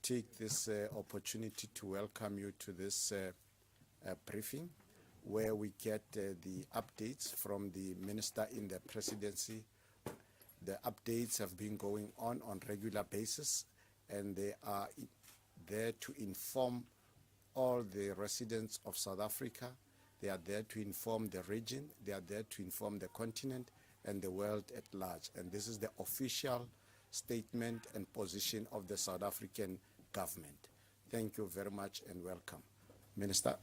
take this opportunity to welcome you to this briefing, where we get the updates from the Minister in the Presidency. The updates have been going on regular basis, and they are there to inform all the residents of South Africa. They are there to inform the region, they are there to inform the continent and the world at large. And this is the official statement and position of the South African government. Thank you very much and welcome. Minister.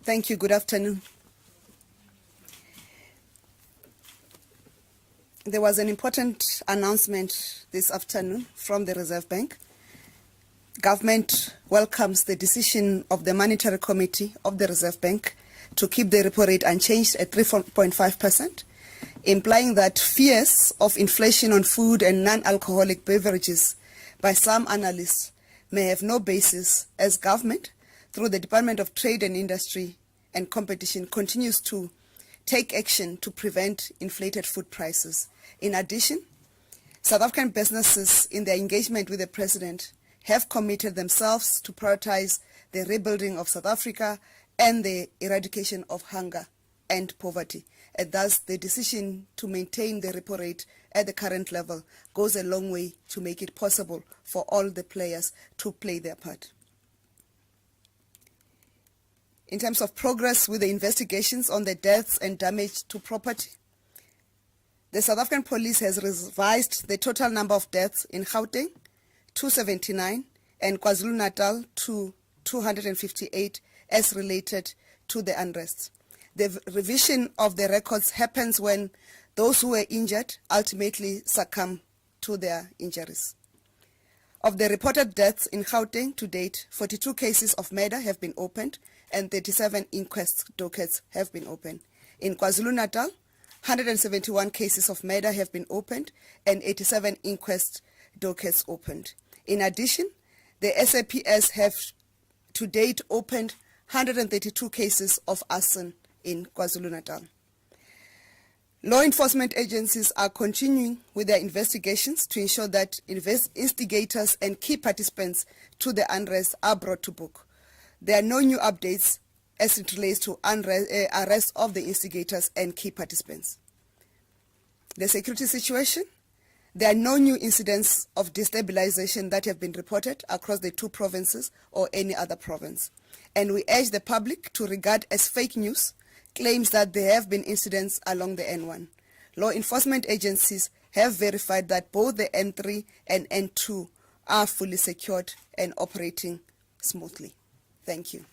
Thank you. Good afternoon. There was an important announcement this afternoon from the Reserve Bank. Government welcomes the decision of the Monetary Committee of the Reserve Bank to keep the repo rate unchanged at 3.5%, implying that fears of inflation on food and non-alcoholic beverages by some analysts may have no basis, as government, through the Department of Trade and Industry and Competition, continues to take action to prevent inflated food prices. In addition, South African businesses, in their engagement with the President, have committed themselves to prioritize the rebuilding of South Africa and the eradication of hunger and poverty. And thus, the decision to maintain the repo rate at the current level goes a long way to make it possible for all the players to play their part. In terms of progress with the investigations on the deaths and damage to property, the South African Police has revised the total number of deaths in Gauteng, 279, and KwaZulu-Natal to 258 as related to the unrest. The revision of the records happens when those who were injured ultimately succumb to their injuries. Of the reported deaths in Gauteng to date, 42 cases of murder have been opened and 37 inquest dockets have been opened. In KwaZulu-Natal, 171 cases of murder have been opened and 87 inquest dockets opened. In addition, the SAPS have to date opened 132 cases of arson in KwaZulu-Natal. Law enforcement agencies are continuing with their investigations to ensure that instigators and key participants to the unrest are brought to book. There are no new updates as it relates to arrest of the instigators and key participants. The security situation: there are no new incidents of destabilization that have been reported across the two provinces or any other province. And we urge the public to regard as fake news claims that there have been incidents along the N1. Law enforcement agencies have verified that both the N3 and N2 are fully secured and operating smoothly. Thank you.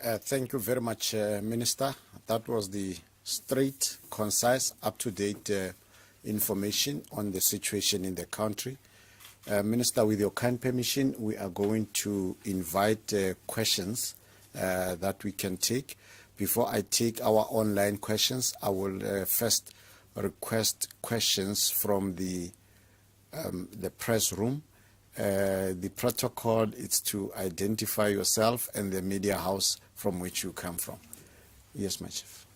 Thank you very much, Minister. That was the straight, concise, up-to-date information on the situation in the country. Minister, with your kind permission, we are going to invite questions that we can take. Before I take our online questions, I will first request questions from the press room. The protocol is to identify yourself and the media house from which you come from. Yes, my chief.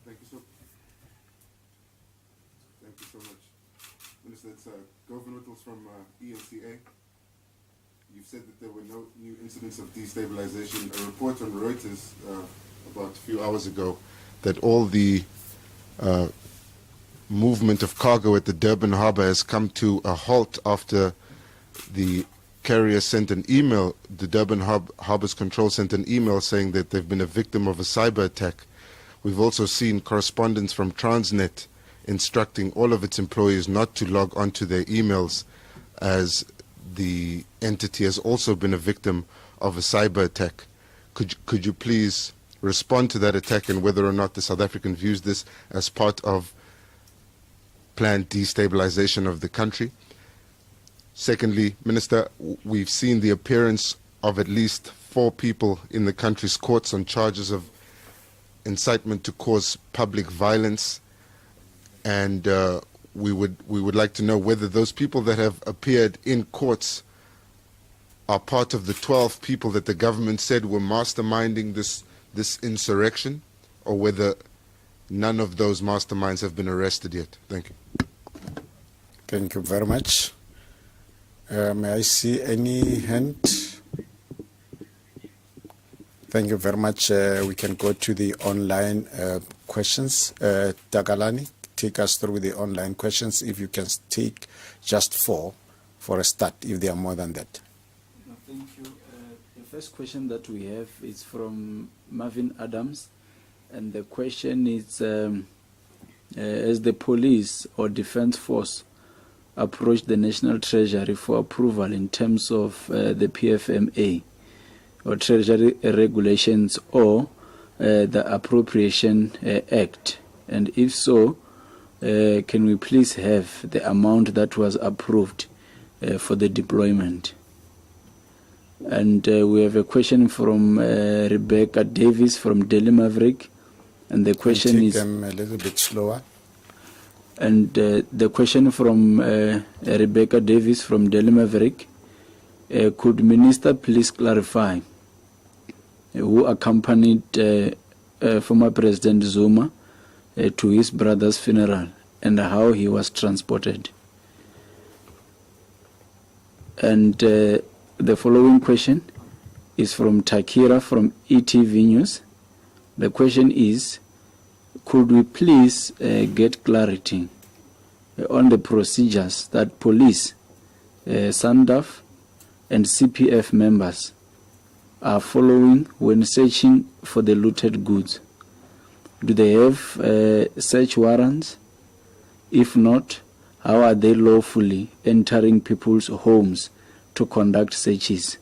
Thank you so much. Minister, it's Governor Whittles from ENCA. You've said that there were no new incidents of destabilization. A report on Reuters about a few hours ago that all the movement of cargo at the Durban harbour has come to a halt after the carrier sent an email. The Durban Harbours Control sent an email saying that they've been a victim of a cyber attack. We've also seen correspondence from Transnet instructing all of its employees not to log onto their emails as the entity has also been a victim of a cyber attack. Could you please respond to that attack and whether or not the South African views this as part of planned destabilization of the country? Secondly, Minister, we've seen the appearance of at least 4 people in the country's courts on charges of incitement to cause public violence, and we would like to know whether those people that have appeared in courts are part of the 12 people that the government said were masterminding this insurrection, or whether none of those masterminds have been arrested yet. Thank you. Thank you very much. May I see any hand? Thank you very much. We can go to the online questions. Tagalani, take us through the online questions. If you can take just 4 for a start, if there are more than that. Thank you. The first question that we have is from Marvin Adams, and the question is, as the police or defense force approach the National Treasury for approval in terms of the PFMA or Treasury regulations or the Appropriation Act, and if so, can we please have the amount that was approved for the deployment? And we have a question from Rebecca Davis from Daily Maverick, and the question Take is them a little bit slower. And the question from Rebecca Davis from Daily Maverick, could Minister please clarify who accompanied former President Zuma to his brother's funeral and how he was transported? And the following question is from Takira from ETV News. The question is, could we please get clarity on the procedures that police, SANDF and CPF members are following when searching for the looted goods? Do they have search warrants? If not, how are they lawfully entering people's homes to conduct searches?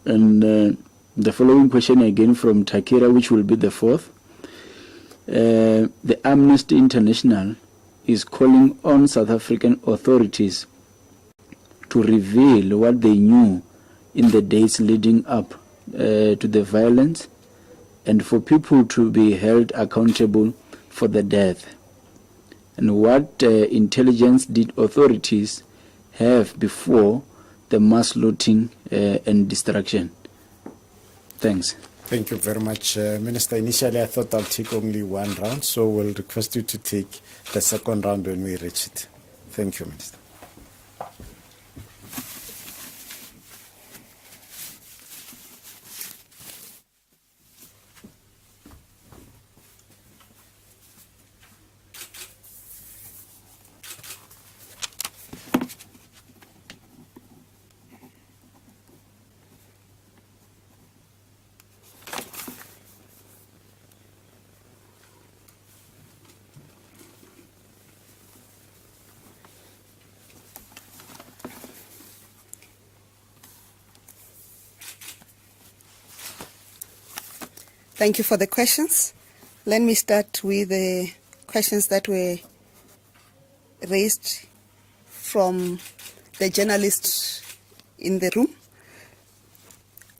And the following question again from Takira, which will be the 4th. The Amnesty International is calling on South African authorities to reveal what they knew in the days leading up to the violence and for people to be held accountable for the death. And what intelligence did authorities have before the mass looting and destruction? Thanks. Thank you very much, Minister. Initially, I thought I'll take only 1 round, so we'll request you to take the 2nd round when we reach it. Thank you, Minister. Thank you for the questions. Let me start with the questions that were raised from the journalists in the room.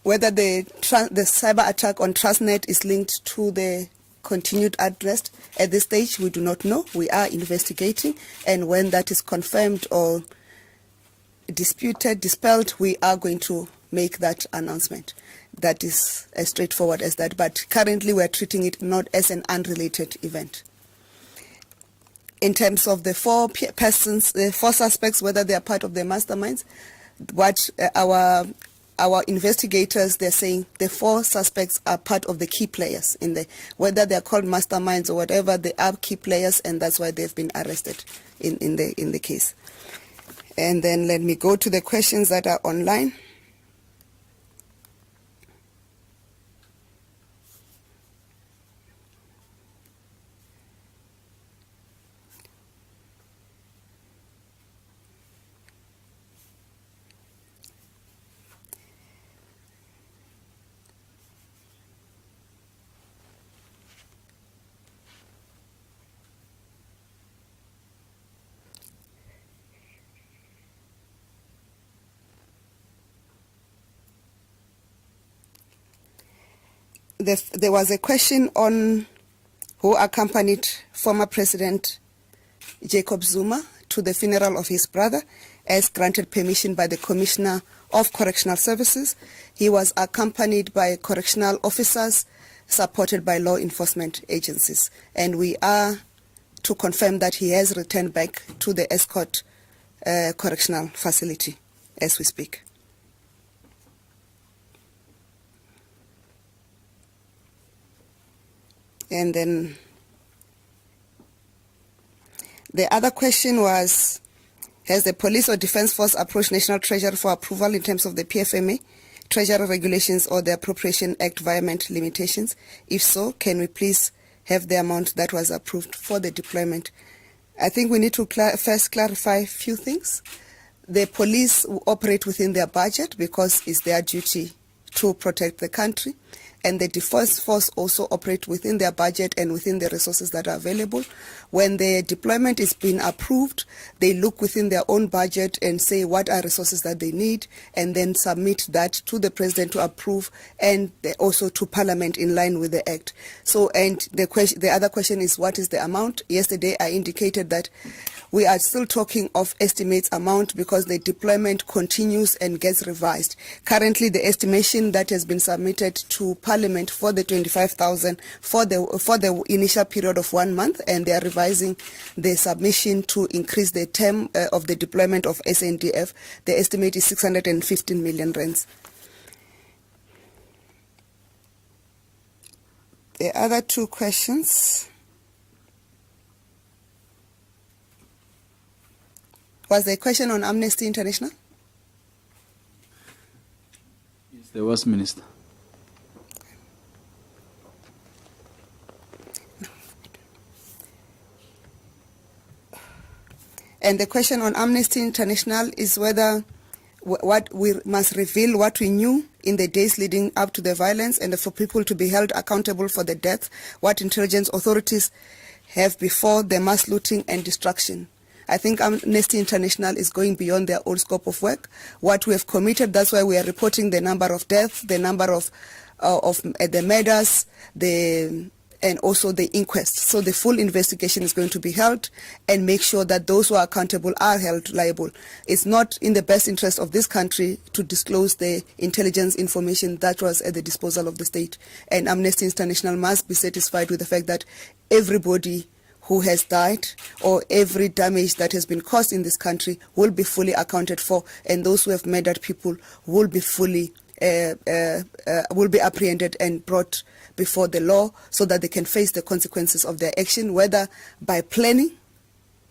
Whether the cyber attack on Transnet is linked to the continued unrest, at this stage we do not know. We are investigating, and when that is confirmed or disputed, dispelled, we are going to make that announcement. That is as straightforward as that, but currently we are treating it not as an unrelated event. In terms of the 4 persons, the 4 suspects, whether they are part of the masterminds, what our investigators, they're saying the 4 suspects are part of the key players in the, whether they're called masterminds or whatever, they are key players, and that's why they've been arrested in the case. And then let me go to the questions that are online. There was a question on who accompanied former President Jacob Zuma to the funeral of his brother, as granted permission by the Commissioner of Correctional Services. He was accompanied by correctional officers supported by law enforcement agencies. And we are to confirm that he has returned back to the Escort correctional facility as we speak. And then the other question was, has the police or defense force approached National Treasury for approval in terms of the PFMA, Treasury regulations or the Appropriation Act environment limitations? If so, can we please have the amount that was approved for the deployment? I think we need to first clarify a few things. The police operate within their budget because it's their duty to protect the country. And the defense force also operate within their budget and within the resources that are available. When the deployment is being approved, they look within their own budget and say what are resources that they need, and then submit that to the president to approve, and also to Parliament in line with the Act. So, and the other question is, what is the amount? Yesterday I indicated that we are still talking of estimates amount because the deployment continues and gets revised. Currently, the estimation that has been submitted to Parliament for the 25,000 for the initial period of 1 month, and they are revising the submission to increase the term of the deployment of SNDF. The estimate is 615 million rands. The other two questions was the question on Amnesty International? Yes, there was, Minister. And the question on Amnesty International is whether what we must reveal what we knew in the days leading up to the violence, and for people to be held accountable for the death, what intelligence authorities have before the mass looting and destruction. I think Amnesty International is going beyond their own scope of work. What we have committed, that's why we are reporting the number of deaths, the number of the murders, and also the inquest. So the full investigation is going to be held and make sure that those who are accountable are held liable. It's not in the best interest of this country to disclose the intelligence information that was at the disposal of the state. And Amnesty International must be satisfied with the fact that everybody who has died or every damage that has been caused in this country will be fully accounted for, and those who have murdered people will be fully will be apprehended and brought before the law so that they can face the consequences of their action, whether by planning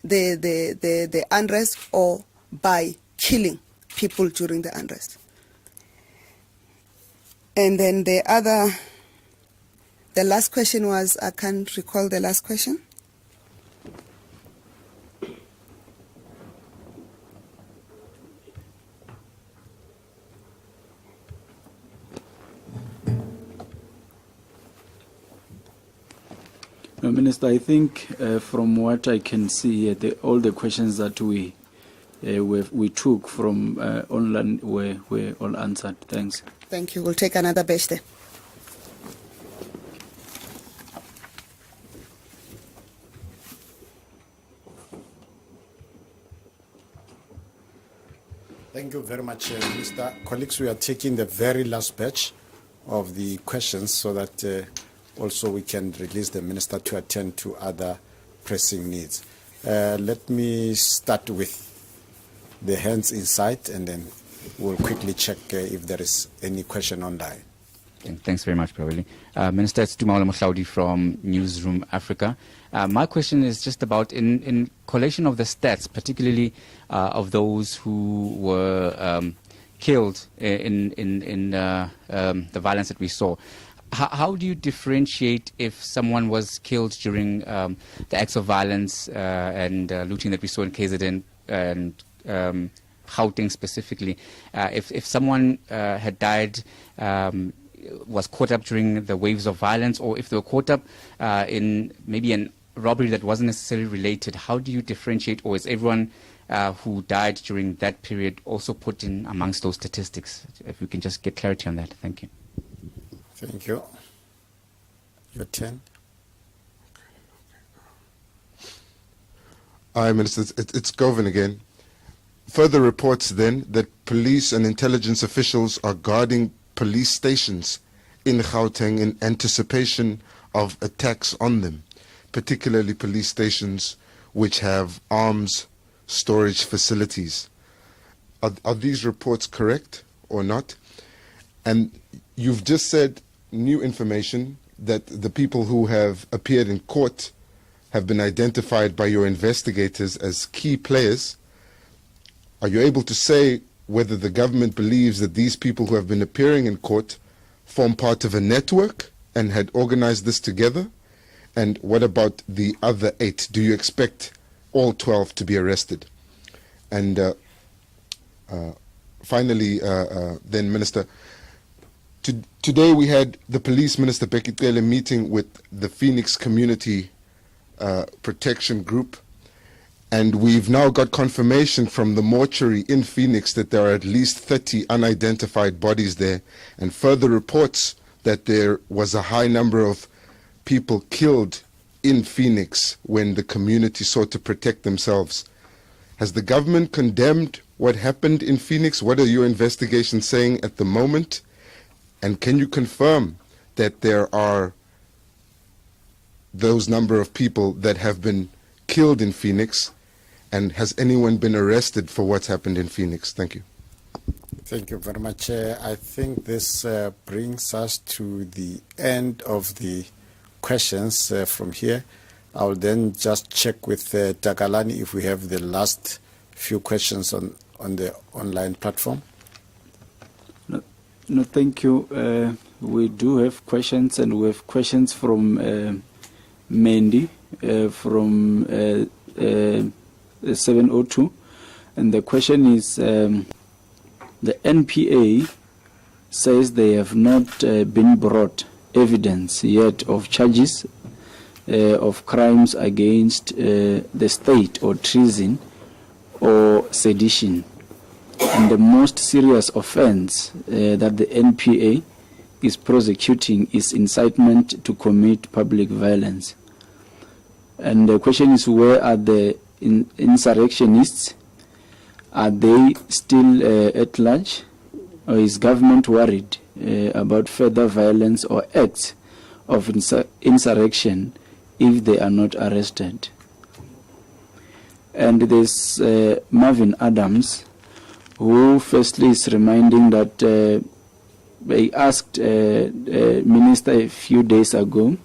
the unrest or by killing people during the unrest. And then the last question was, I can't recall the last question. Minister, I think from what I can see, all the questions that we took from online were all answered. Thanks. Thank you. We'll take another batch there. Thank you very much, Minister. Colleagues, we are taking the very last batch of the questions so that also we can release the Minister to attend to other pressing needs. Let me start with the hands inside, and then we'll quickly check if there is any question online. Thanks very much, Pravili. Minister, it's Tumalo Mohlaudi from Newsroom Africa. My question is just about in collation of the stats, particularly of those who were killed in the violence that we saw. How do you differentiate if someone was killed during the acts of violence and looting that we saw in KZN and Gauteng specifically? If someone had died, was caught up during the waves of violence, or if they were caught up in maybe a robbery that wasn't necessarily related, how do you differentiate, or is everyone who died during that period also put in amongst those statistics? If we can just get clarity on that. Thank you. Thank you. Your turn. Aye, Minister, it's Govan again. Further reports then that police and intelligence officials are guarding police stations in Gauteng in anticipation of attacks on them, particularly police stations which have arms storage facilities. Are these reports correct or not? And you've just said new information that the people who have appeared in court have been identified by your investigators as key players. Are you able to say whether the government believes that these people who have been appearing in court form part of a network and had organized this together? And what about the other 8? Do you expect all 12 to be arrested? And finally, then, Minister, today we had the Police Minister Bekitele meeting with the Phoenix Community Protection Group, and we've now got confirmation from the mortuary in Phoenix that there are at least 30 unidentified bodies there, and further reports that there was a high number of people killed in Phoenix when the community sought to protect themselves. Has the government condemned what happened in Phoenix? What are your investigations saying at the moment? And can you confirm that there are those number of people that have been killed in Phoenix? And has anyone been arrested for what's happened in Phoenix? Thank you. Thank you very much. I think this brings us to the end of the questions from here. I'll then just check with Takalani if we have the last few questions on the online platform. No, thank you. We do have questions, and we have questions from Mandy from 702. And the question is, the NPA says they have not been brought evidence yet of charges of crimes against the state or treason or sedition. And the most serious offense that the NPA is prosecuting is incitement to commit public violence. And the question is, where are the insurrectionists? Are they still at large? Or is government worried about further violence or acts of insurrection if they are not arrested? And there's Marvin Adams, who firstly is reminding that they asked Minister a few days ago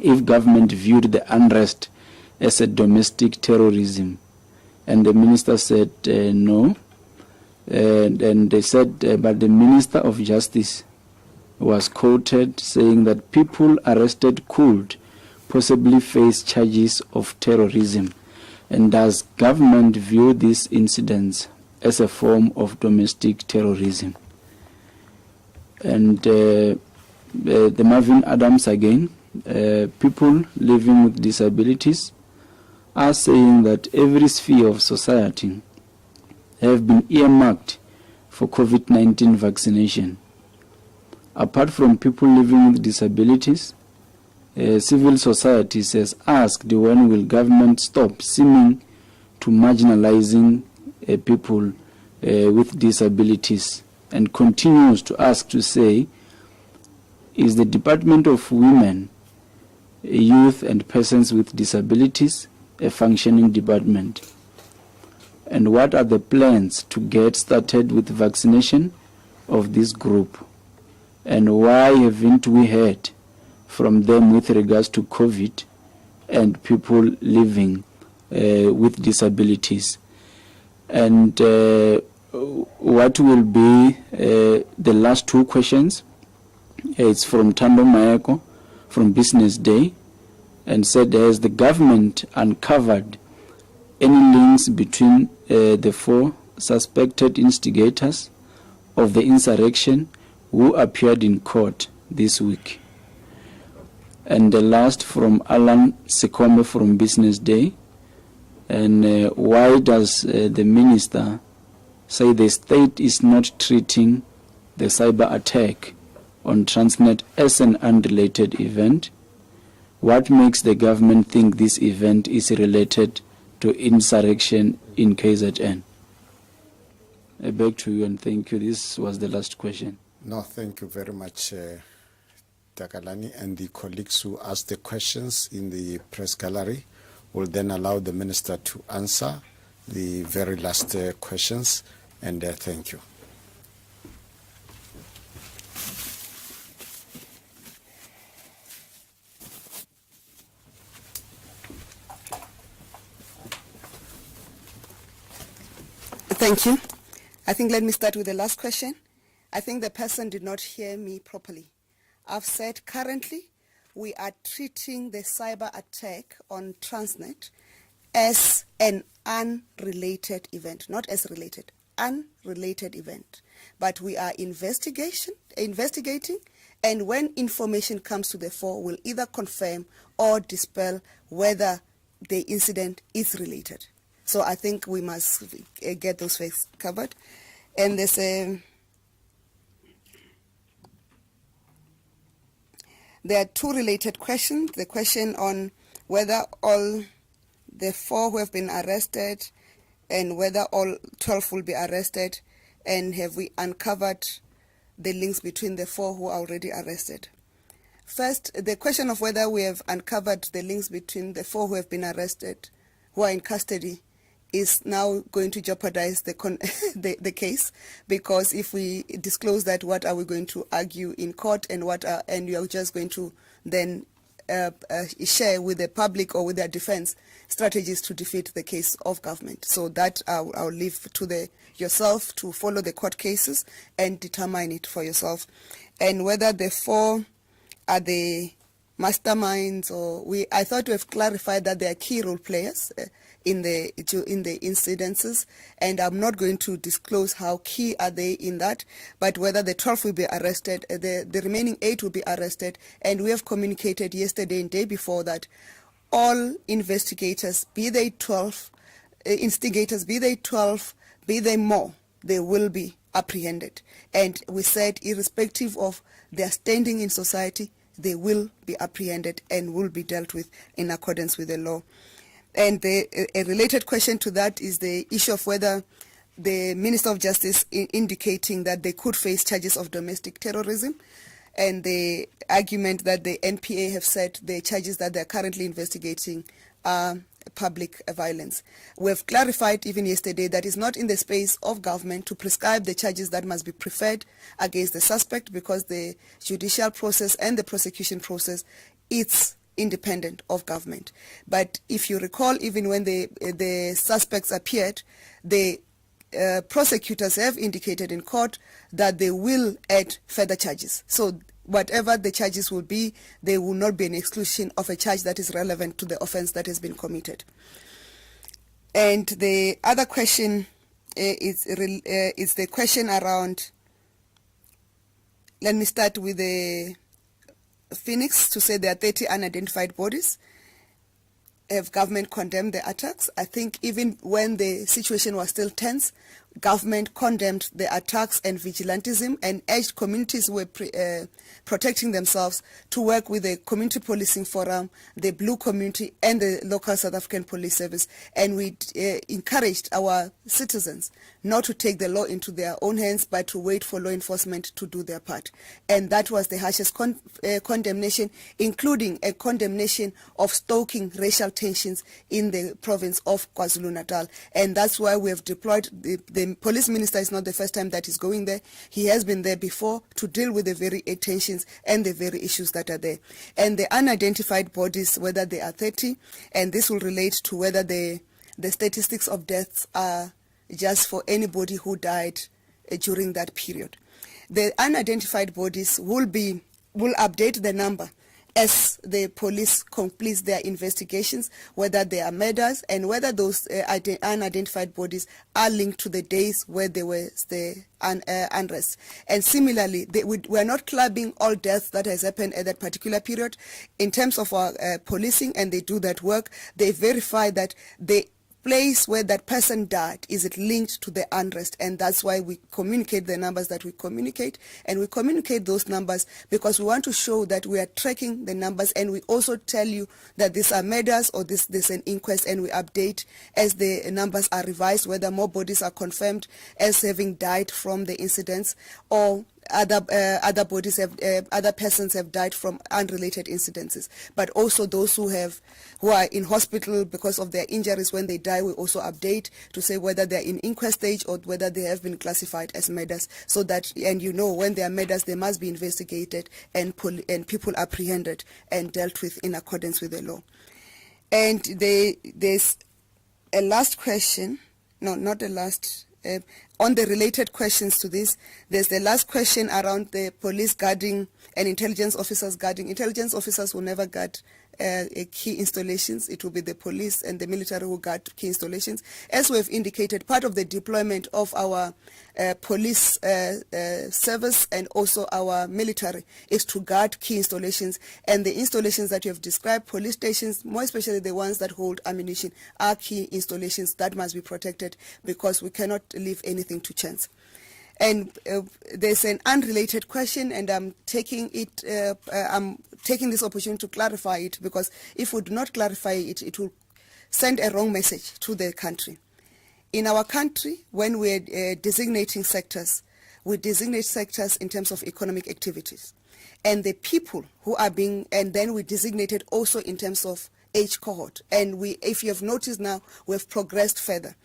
if government viewed the unrest as a domestic terrorism. And the minister said no. And they said, but the Minister of Justice was quoted saying that people arrested could possibly face charges of terrorism. And does government view these incidents as a form of domestic terrorism? And the Marvin Adams again, people living with disabilities are saying that every sphere of society have been earmarked for COVID-19 vaccination. Apart from people living with disabilities, civil society has asked when will government stop seeming to marginalizing people with disabilities, and continues to ask to say, is the Department of Women, Youth and Persons with Disabilities a functioning department? And what are the plans to get started with vaccination of this group? And why haven't we heard from them with regards to COVID and people living with disabilities? And what will be the last two questions? It's from Tando Mayeko from Business Day, and said, has the government uncovered any links between the 4 suspected instigators of the insurrection who appeared in court this week? And the last from Alan Sekome from Business Day, and why does the minister say the state is not treating the cyber attack on Transnet as an unrelated event, what makes the government think this event is related to insurrection in KZN? I beg to you and thank you. This was the last question. No, thank you very much, Takalani, and the colleagues who asked the questions in the press gallery will then allow the minister to answer the very last questions, and thank you. Thank you. I think let me start with the last question. I think the person did not hear me properly. I've said currently we are treating the cyber attack on Transnet as an unrelated event, not as related, unrelated event. But we are investigating, and when information comes to the fore, we'll either confirm or dispel whether the incident is related. So I think we must get those facts covered. And there's there are two related questions. The question on whether all the 4 who have been arrested and whether all 12 will be arrested, and have we uncovered the links between the 4 who are already arrested. First, the question of whether we have uncovered the links between the 4 who have been arrested, who are in custody, is now going to jeopardize the case, because if we disclose that, what are we going to argue in court, and and you are just going to then share with the public or with their defense strategies to defeat the case of government. So that I'll leave to yourself to follow the court cases and determine it for yourself. And whether the 4 are the masterminds, or I thought we have clarified that they are key role players in the incidences, and I'm not going to disclose how key are they in that, but whether the 12 will be arrested, the remaining 8 will be arrested, and we have communicated yesterday and day before that all investigators, be they 12, instigators, be they 12, be they more, they will be apprehended. And we said, irrespective of their standing in society, they will be apprehended and will be dealt with in accordance with the law. And a related question to that is the issue of whether the Minister of Justice indicating that they could face charges of domestic terrorism, and the argument that the NPA have said the charges that they're currently investigating are public violence. We have clarified even yesterday that it's not in the space of government to prescribe the charges that must be preferred against the suspect, because the judicial process and the prosecution process, it's independent of government. But if you recall, even when the suspects appeared, the prosecutors have indicated in court that they will add further charges. So whatever the charges will be, there will not be an exclusion of a charge that is relevant to the offense that has been committed. And the other question is the question around, let me start with the Phoenix, to say there are 30 unidentified bodies. Have government condemned the attacks? I think even when the situation was still tense, government condemned the attacks and vigilantism and urged communities who were protecting themselves to work with the Community Policing Forum, the Blue Community, and the local South African Police Service. And we encouraged our citizens not to take the law into their own hands, but to wait for law enforcement to do their part. And that was the harshest condemnation, including a condemnation of stoking racial tensions in the province of KwaZulu-Natal. And that's why we have deployed, the police minister is not the first time that he's going there. He has been there before to deal with the very tensions and the very issues that are there. And the unidentified bodies, whether they are 30, and this will relate to whether the statistics of deaths are just for anybody who died during that period. The unidentified bodies will update the number as the police completes their investigations, whether they are murders and whether those unidentified bodies are linked to the days where there was the unrest. And similarly, we are not clubbing all deaths that has happened at that particular period. In terms of our policing, and they do that work, they verify that the place where that person died, is it linked to the unrest? And that's why we communicate the numbers that we communicate, and we communicate those numbers because we want to show that we are tracking the numbers, and we also tell you that these are murders or there's an inquest, and we update as the numbers are revised, whether more bodies are confirmed as having died from the incidents, or other bodies have other persons have died from unrelated incidences. But also those who are in hospital because of their injuries, when they die, we also update to say whether they're in inquest stage or whether they have been classified as murders, so that, and when they are murders, they must be investigated and people apprehended and dealt with in accordance with the law. And there's a last question, no, not the last. On the related questions to this, there's the last question around the police guarding and intelligence officers guarding. Intelligence officers will never guard key installations. It will be the police and the military who guard key installations. As we have indicated, part of the deployment of our police service and also our military is to guard key installations. And the installations that you have described, police stations, more especially the ones that hold ammunition, are key installations that must be protected because we cannot leave anything to chance. And there's an unrelated question, and I'm taking this opportunity to clarify it, because if we do not clarify it, it will send a wrong message to the country. In our country, when we're designating sectors, we designate sectors in terms of economic activities. And the people who are and then we designate it also in terms of age cohort. And if you have noticed now, we've progressed further.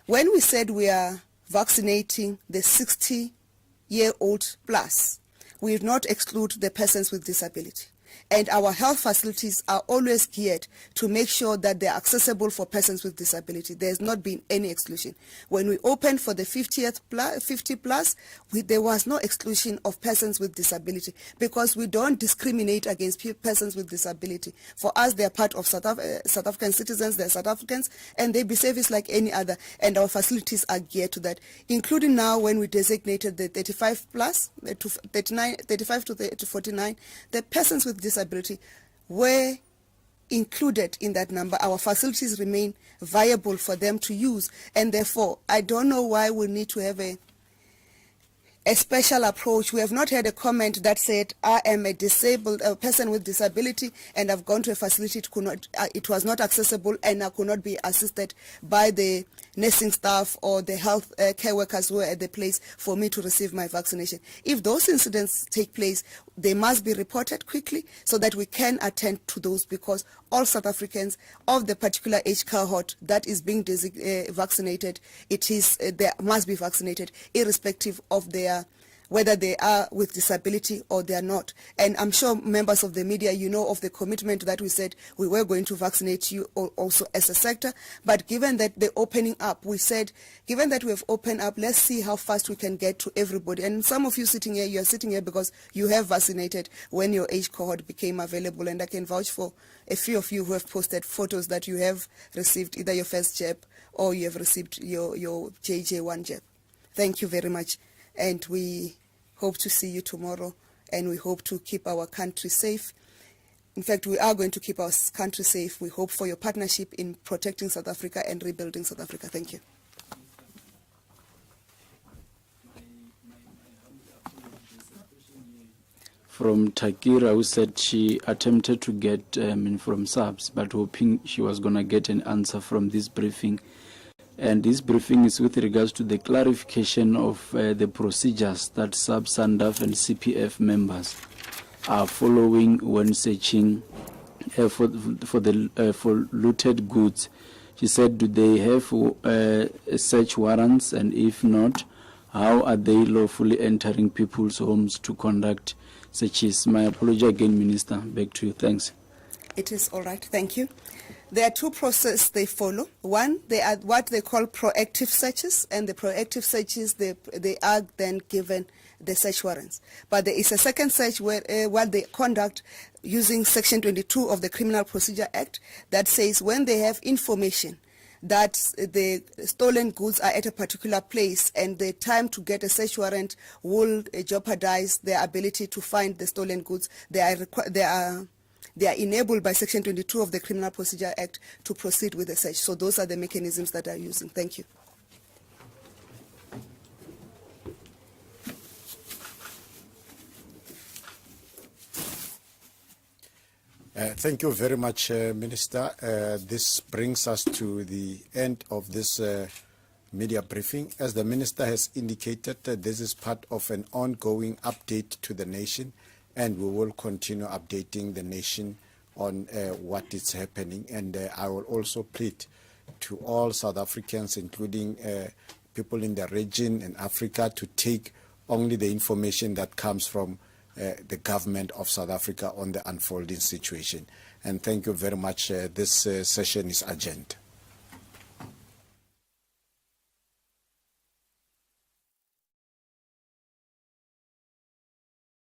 When we said we are vaccinating the 60-year-old plus, we did not exclude the persons with disability. And our health facilities are always geared to make sure that they're accessible for persons with disability. There has not been any exclusion. When we opened for the 50 plus, there was no exclusion of persons with disability, because we don't discriminate against persons with disability. For us, they are part of South African citizens, they're South Africans, and they be serviced like any other, and our facilities are geared to that, including now when we designated the 35 plus, to 35 to 49, the persons with disability were included in that number. Our facilities remain viable for them to use, and therefore I don't know why we need to have a special approach. We have not had a comment that said, I am a person with disability, and I've gone to a facility, it was not accessible, and I could not be assisted by the nursing staff or the health care workers who were at the place for me to receive my vaccination. If those incidents take place, they must be reported quickly so that we can attend to those, because all South Africans of the particular age cohort that is being vaccinated, they must be vaccinated irrespective of whether they are with disability or they are not. And I'm sure members of the media, you know of the commitment that we said we were going to vaccinate you also as a sector. But given that the opening up, we said, given that we have opened up, let's see how fast we can get to everybody. And some of you sitting here, you are sitting here because you have vaccinated when your age cohort became available. And I can vouch for a few of you who have posted photos that you have received either your first jab or you have received your JJ1 jab. Thank you very much. And we hope to see you tomorrow, and we hope to keep our country safe. In fact, we are going to keep our country safe. We hope for your partnership in protecting South Africa and rebuilding South Africa. Thank you. From Takira, who said she attempted to get from SAPS, but hoping she was going to get an answer from this briefing. And this briefing is with regards to the clarification of the procedures that SAPS, SANDF and CPF members are following when searching for looted goods. She said, do they have search warrants, and if not, how are they lawfully entering people's homes to conduct searches? My apology again, Minister. Back to you. Thanks. It is all right. Thank you. There are two processes they follow. One, they are what they call proactive searches, and the proactive searches, they are then given the search warrants. But there is a second search where what they conduct using Section 22 of the Criminal Procedure Act that says when they have information that the stolen goods are at a particular place and the time to get a search warrant will jeopardize their ability to find the stolen goods, they are they are enabled by Section 22 of the Criminal Procedure Act to proceed with the search. So those are the mechanisms that are using. Thank you. Thank you very much, Minister. This brings us to the end of this media briefing. As the Minister has indicated, this is part of an ongoing update to the nation, and we will continue updating the nation on what is happening. And I will also plead to all South Africans, including people in the region and Africa, to take only the information that comes from the government of South Africa on the unfolding situation. And thank you very much. This session is adjourned.